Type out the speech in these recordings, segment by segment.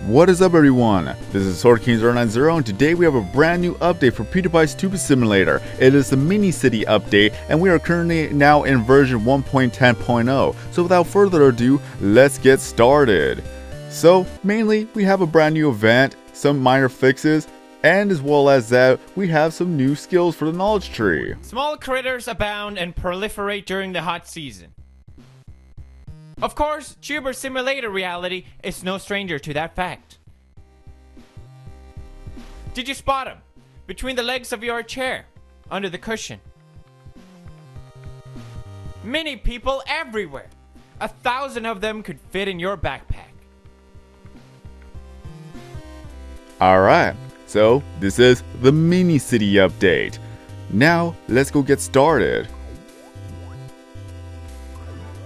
What is up everyone, this is SwordKing090 and today we have a brand new update for Pewdiepie's Stupid Simulator. It is the mini city update and we are currently now in version 1.10.0. So without further ado, let's get started. So mainly we have a brand new event, some minor fixes, and as well as that we have some new skills for the knowledge tree. Small critters abound and proliferate during the hot season. Of course, Tuber Simulator reality is no stranger to that fact. Did you spot him? Between the legs of your chair, under the cushion. Mini people everywhere. 1,000 of them could fit in your backpack. Alright, so this is the mini city update. Now let's go get started.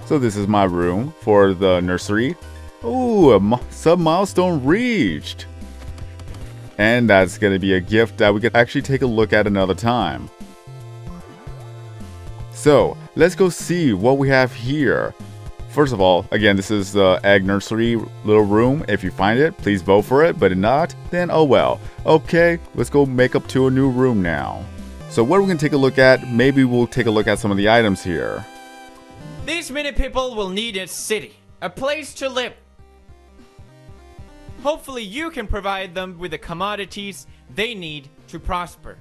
So this is my room for the nursery. Ooh, a sub-milestone reached. And that's going to be a gift that we could actually take a look at another time. So, let's go see what we have here. First of all, again, this is the egg nursery little room. If you find it, please vote for it. But if not, then oh well. Okay, let's go make up to a new room now. So what are we going to take a look at? Maybe we'll take a look at some of the items here. These mini people will need a city, a place to live. Hopefully you can provide them with the commodities they need to prosper.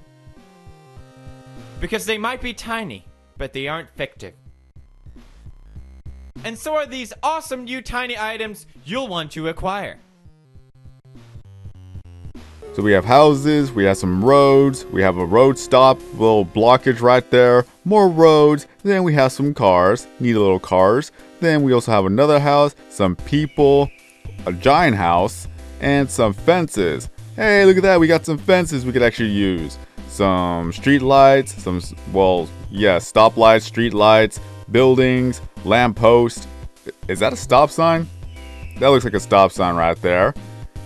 Because they might be tiny, but they aren't fictive. And so are these awesome new tiny items you'll want to acquire. So we have houses, we have some roads, we have a road stop, little blockage right there, more roads, then we have some cars, neat little cars, then we also have another house, some people, a giant house, and some fences. Hey, look at that, we got some fences we could actually use. Some street lights, some, well, yeah, stoplights, street lights, buildings, lamppost. Is that a stop sign? That looks like a stop sign right there.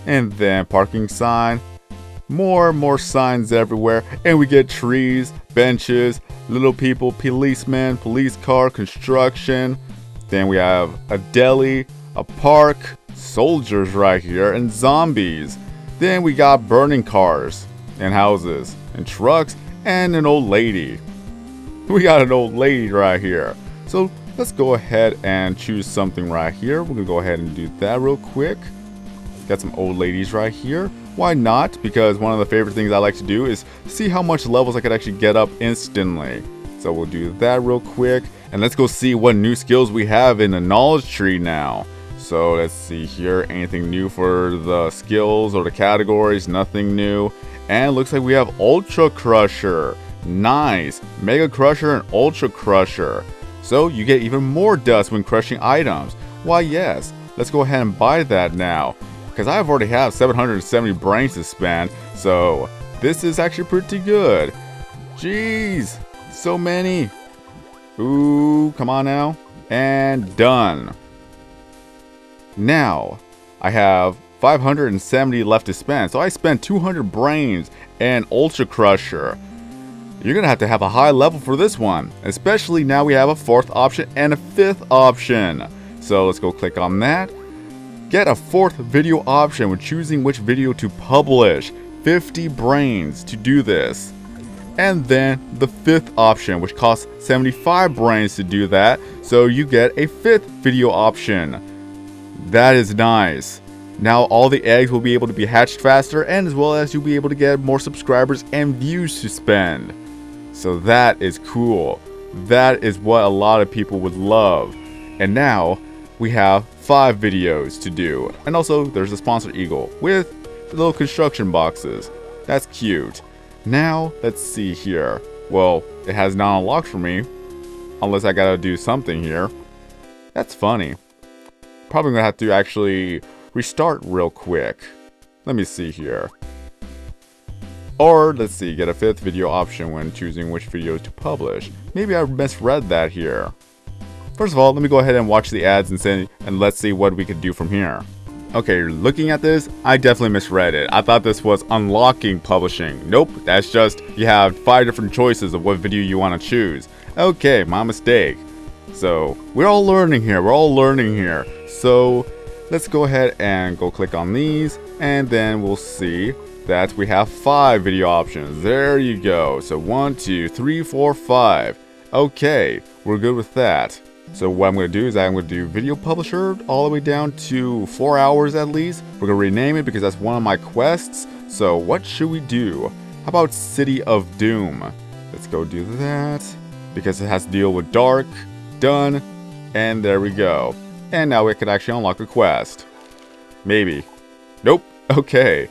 And then parking sign. More signs everywhere, and we get trees, benches, little people, policemen, police car, construction. Then we have a deli, a park, soldiers right here, and zombies. Then we got burning cars and houses and trucks and an old lady. We got an old lady right here. So let's go ahead and choose something right here. We're gonna go ahead and do that real quick. Got some old ladies right here. Why not? Because one of the favorite things I like to do is see how much levels I could actually get up instantly. So we'll do that real quick. And let's go see what new skills we have in the knowledge tree now. So let's see here. Anything new for the skills or the categories? Nothing new. And it looks like we have Ultra Crusher. Nice. Mega Crusher and Ultra Crusher. So you get even more dust when crushing items. Why yes. Let's go ahead and buy that now. Because I already have 770 brains to spend, so this is actually pretty good. Jeez, so many. Ooh, come on now. And done. Now, I have 570 left to spend, so I spent 200 brains and Ultra Crusher. You're going to have a high level for this one, especially now we have a 4th option and a 5th option. So let's go click on that. Get a 4th video option when choosing which video to publish. 50 brains to do this. And then the 5th option, which costs 75 brains to do that. So you get a 5th video option. That is nice. Now all the eggs will be able to be hatched faster, and as well as you'll be able to get more subscribers and views to spend. So that is cool. That is what a lot of people would love. And now we have 5 videos to do, and also there's a sponsored eagle with little construction boxes. That's cute. Now let's see here. Well, it has not unlocked for me unless I gotta do something here. That's funny. Probably gonna have to actually restart real quick. Let me see here. Or let's see, get a 5th video option when choosing which videos to publish. Maybe I misread that here. First of all, let me go ahead and watch the ads and let's see what we could do from here. Okay, looking at this, I definitely misread it. I thought this was unlocking publishing. Nope, that's just you have 5 different choices of what video you want to choose. Okay, my mistake. So, we're all learning here. So, let's go ahead and go click on these, and then we'll see that we have 5 video options. There you go. So 1, 2, 3, 4, 5. Okay, we're good with that. So what I'm going to do is I'm going to do video publisher all the way down to 4 hours at least. We're going to rename it because that's one of my quests. So what should we do? How about City of Doom? Let's go do that because it has to deal with dark. Done. And there we go. And now we can actually unlock a quest. Maybe. Nope. Okay.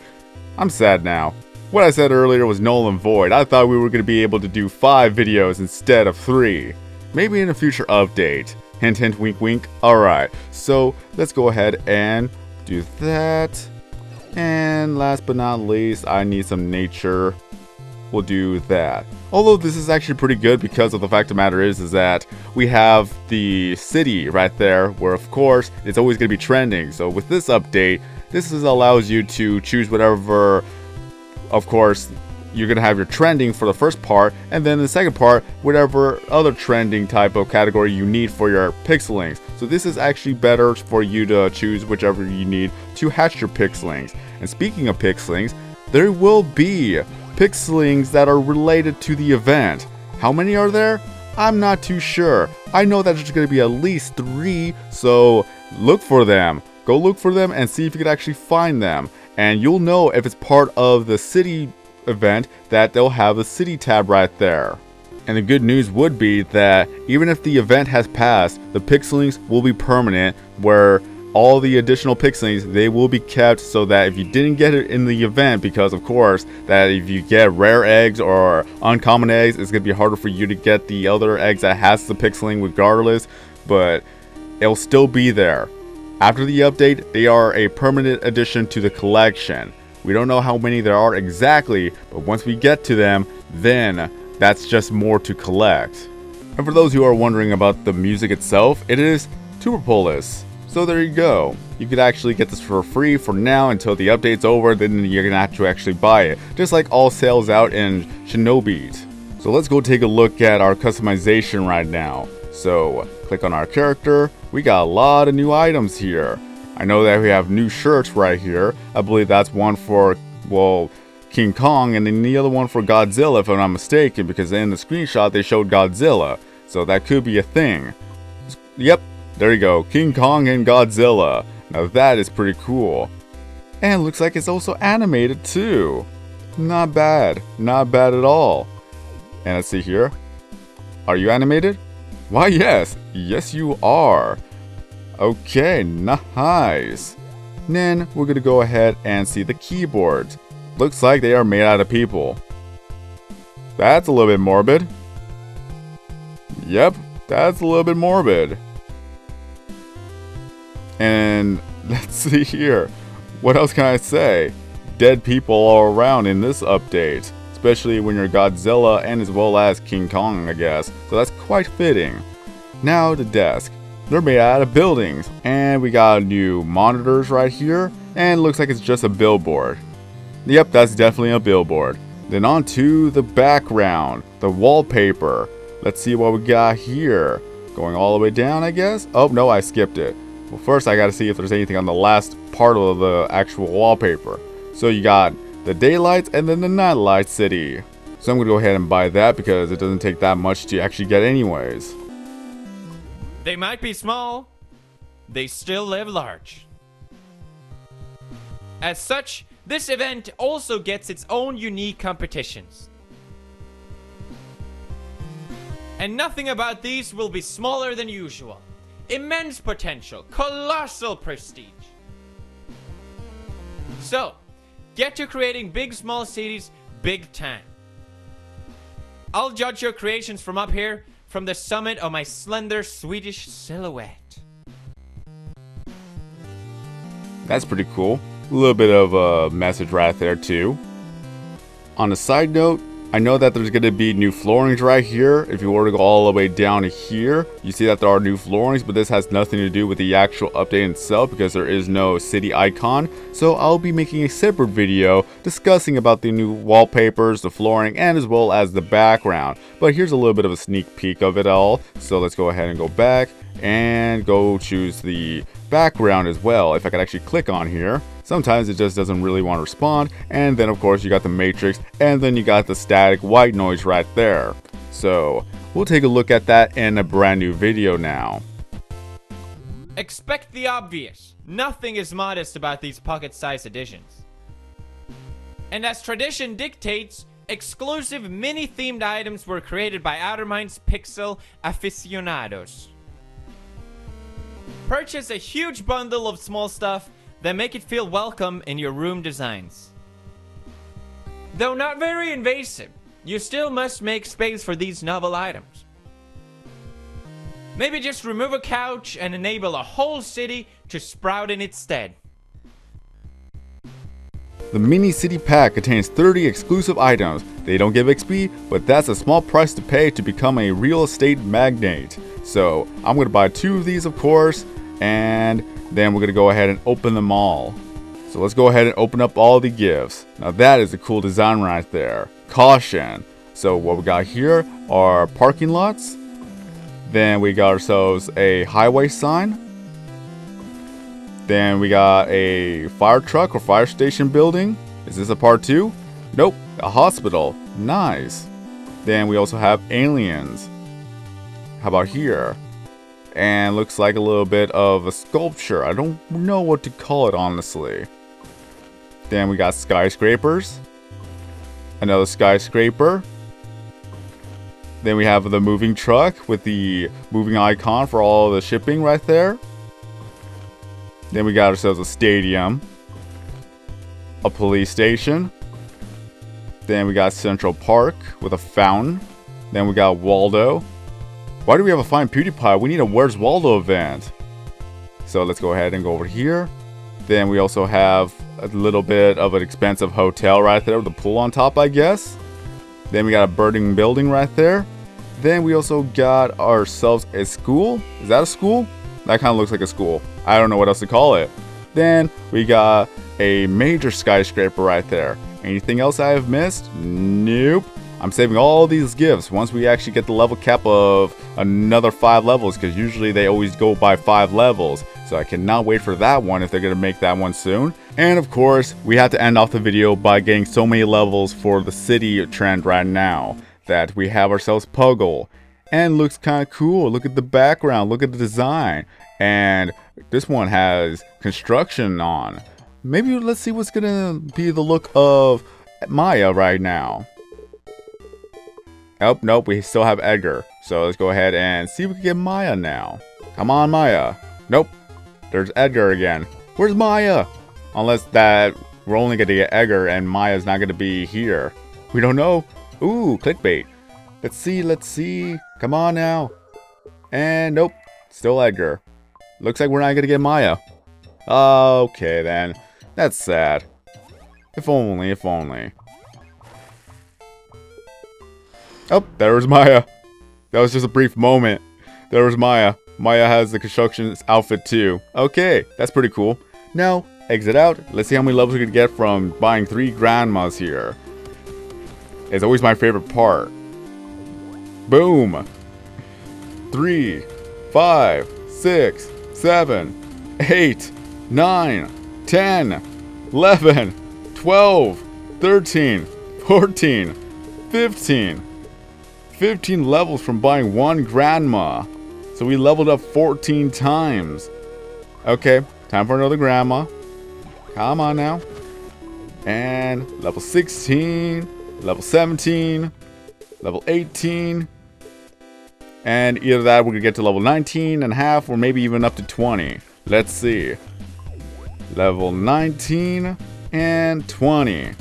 I'm sad now. What I said earlier was null and void. I thought we were going to be able to do 5 videos instead of 3. Maybe in a future update. Hint hint wink wink. Alright. So let's go ahead and do that. And last but not least, I need some nature. We'll do that. Although this is actually pretty good because of the fact of the matter is that we have the city right there where of course it's always going to be trending. So with this update, this allows you to choose whatever, of course, you're going to have your trending for the first part, and then the second part, whatever other trending type of category you need for your Pixelings. So this is actually better for you to choose whichever you need to hatch your Pixelings. And speaking of Pixelings, there will be Pixelings that are related to the event. How many are there? I'm not too sure. I know that there's going to be at least 3, so look for them. Go look for them and see if you can actually find them. And you'll know if it's part of the city event that they'll have a city tab right there. And the good news would be that even if the event has passed, the Pixelings will be permanent, where all the additional Pixelings, they will be kept so that if you didn't get it in the event, because of course that if you get rare eggs or uncommon eggs, it's going to be harder for you to get the other eggs that has the Pixeling regardless, but it'll still be there. After the update, they are a permanent addition to the collection. We don't know how many there are exactly, but once we get to them, then that's just more to collect. And for those who are wondering about the music itself, it is Tuberpolis. So there you go. You could actually get this for free for now until the update's over, then you're gonna have to actually buy it. Just like all sales out in Shinobi. So let's go take a look at our customization right now. So click on our character. We got a lot of new items here. I know that we have new shirts right here. I believe that's one for, well, King Kong, and then the other one for Godzilla if I'm not mistaken, because in the screenshot they showed Godzilla. So that could be a thing. Yep, there you go. King Kong and Godzilla. Now that is pretty cool. And it looks like it's also animated too. Not bad. Not bad at all. And let's see here. Are you animated? Why, yes. Yes, you are. Okay, nice. Then we're going to go ahead and see the keyboards. Looks like they are made out of people. That's a little bit morbid. Yep, that's a little bit morbid. And let's see here. What else can I say? Dead people all around in this update. Especially when you're Godzilla and as well as King Kong, I guess. So that's quite fitting. Now the desk. They're made out of buildings. And we got new monitors right here. And it looks like it's just a billboard. Yep, that's definitely a billboard. Then on to the background. The wallpaper. Let's see what we got here. Going all the way down, I guess? Oh, no, I skipped it. Well, first I gotta see if there's anything on the last part of the actual wallpaper. So you got the daylights and then the nightlight city. So I'm gonna go ahead and buy that because it doesn't take that much to actually get anyways. They might be small, they still live large. As such, this event also gets its own unique competitions. And nothing about these will be smaller than usual. Immense potential, colossal prestige. So, get to creating big small cities big time. I'll judge your creations from up here, from the summit of my slender Swedish silhouette. That's pretty cool. A little bit of a message right there too. On a side note, I know that there's going to be new floorings right here. If you were to go all the way down to here, you see that there are new floorings, but this has nothing to do with the actual update itself because there is no city icon. So I'll be making a separate video discussing about the new wallpapers, the flooring, and as well as the background. But here's a little bit of a sneak peek of it all. So let's go ahead and go back and go choose the background as well. If I could actually click on here, sometimes it just doesn't really want to respond. And then of course you got the matrix, and then you got the static white noise right there. So we'll take a look at that in a brand new video now. Expect the obvious. Nothing is modest about these pocket-sized editions. And as tradition dictates, exclusive mini-themed items were created by Outermind's Pixel aficionados. Purchase a huge bundle of small stuff that make it feel welcome in your room designs. Though not very invasive, you still must make space for these novel items. Maybe just remove a couch and enable a whole city to sprout in its stead. The Mini City Pack contains 30 exclusive items. They don't give XP, but that's a small price to pay to become a real estate magnate. So I'm going to buy 2 of these, of course, and then we're going to go ahead and open them all. So let's go ahead and open up all the gifts. Now that is a cool design right there. Caution. So what we got here are parking lots. Then we got ourselves a highway sign. Then we got a fire truck or fire station building. Is this a part 2? Nope, a hospital. Nice. Then we also have aliens. How about here? And looks like a little bit of a sculpture. I don't know what to call it, honestly. Then we got skyscrapers. Another skyscraper. Then we have the moving truck with the moving icon for all the shipping right there. Then we got ourselves a stadium. A police station. Then we got Central Park with a fountain. Then we got Waldo. Why do we have a Find Pewdiepie? We need a Where's Waldo event. So let's go ahead and go over here. Then we also have a little bit of an expensive hotel right there with a pool on top, I guess. Then we got a burning building right there. Then we also got ourselves a school. Is that a school? That kind of looks like a school. I don't know what else to call it. Then we got a major skyscraper right there. Anything else I have missed? Nope. I'm saving all these gifts once we actually get the level cap of another 5 levels, because usually they always go by 5 levels. So I cannot wait for that one if they're going to make that one soon. And of course, we have to end off the video by getting so many levels for the city trend right now that we have ourselves Puggle. And looks kind of cool. Look at the background. Look at the design. And this one has construction on. Maybe let's see what's going to be the look of Maya right now. Oh, nope, we still have Edgar. So let's go ahead and see if we can get Maya now. Come on, Maya. Nope. There's Edgar again. Where's Maya? Unless that we're only going to get Edgar and Maya's not going to be here. We don't know. Ooh, clickbait. Let's see. Come on now. And nope. Still Edgar. Looks like we're not going to get Maya. Okay, then. That's sad. If only. Oh, there was Maya. That was just a brief moment. There was Maya. Maya has the construction outfit too. Okay, that's pretty cool. Now, exit out. Let's see how many levels we can get from buying 3 grandmas here. It's always my favorite part. Boom. 3, 5, 6, 7, 8, 9, 10, 11, 12, 13, 14, 15. 15 levels from buying 1 grandma. So we leveled up 14 times. Okay, time for another grandma. Come on now. And level 16, level 17, level 18. And either that, we're gonna get to level 19 and a half, or maybe even up to 20. Let's see. Level 19 and 20.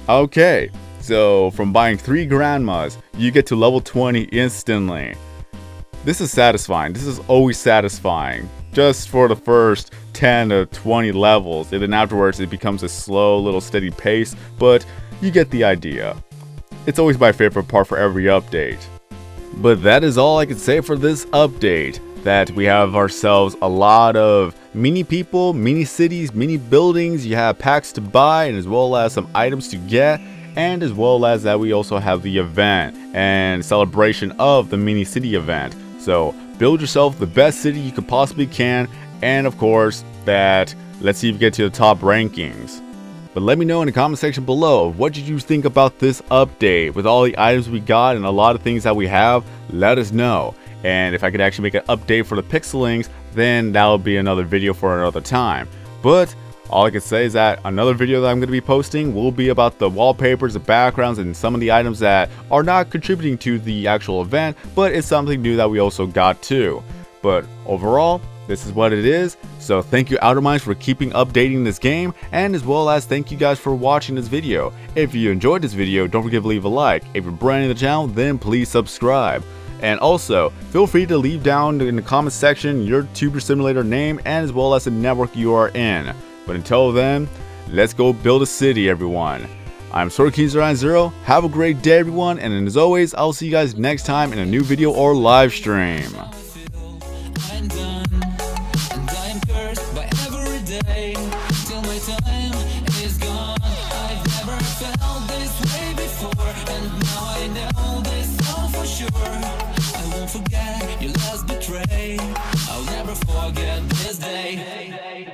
Okay. So, from buying 3 grandmas, you get to level 20 instantly. This is satisfying. This is always satisfying. Just for the first 10 to 20 levels. And then afterwards, it becomes a slow, little steady pace. But you get the idea. It's always my favorite part for every update. But that is all I can say for this update. That we have ourselves a lot of mini people, mini cities, mini buildings. You have packs to buy, and as well as some items to get. And as well as that, we also have the event and celebration of the mini city event. So build yourself the best city you could possibly can, and of course that let's see if we get to the top rankings. But let me know in the comment section below, what did you think about this update? With all the items we got and a lot of things that we have, let us know. And if I could actually make an update for the Pixelings, then that will be another video for another time. But all I can say is that another video that I'm going to be posting will be about the wallpapers, the backgrounds, and some of the items that are not contributing to the actual event, but it's something new that we also got too. But overall, this is what it is. So thank you Outerminds for keeping updating this game, and as well as thank you guys for watching this video. If you enjoyed this video, don't forget to leave a like. If you're brand new to the channel, then please subscribe. And also, feel free to leave down in the comment section your Tuber Simulator name and as well as the network you are in. But until then, let's go build a city, everyone. I'm SwordKing090. Have a great day, everyone, and as always, I'll see you guys next time in a new video or live stream. Forget your last betray. I'll never forget this day.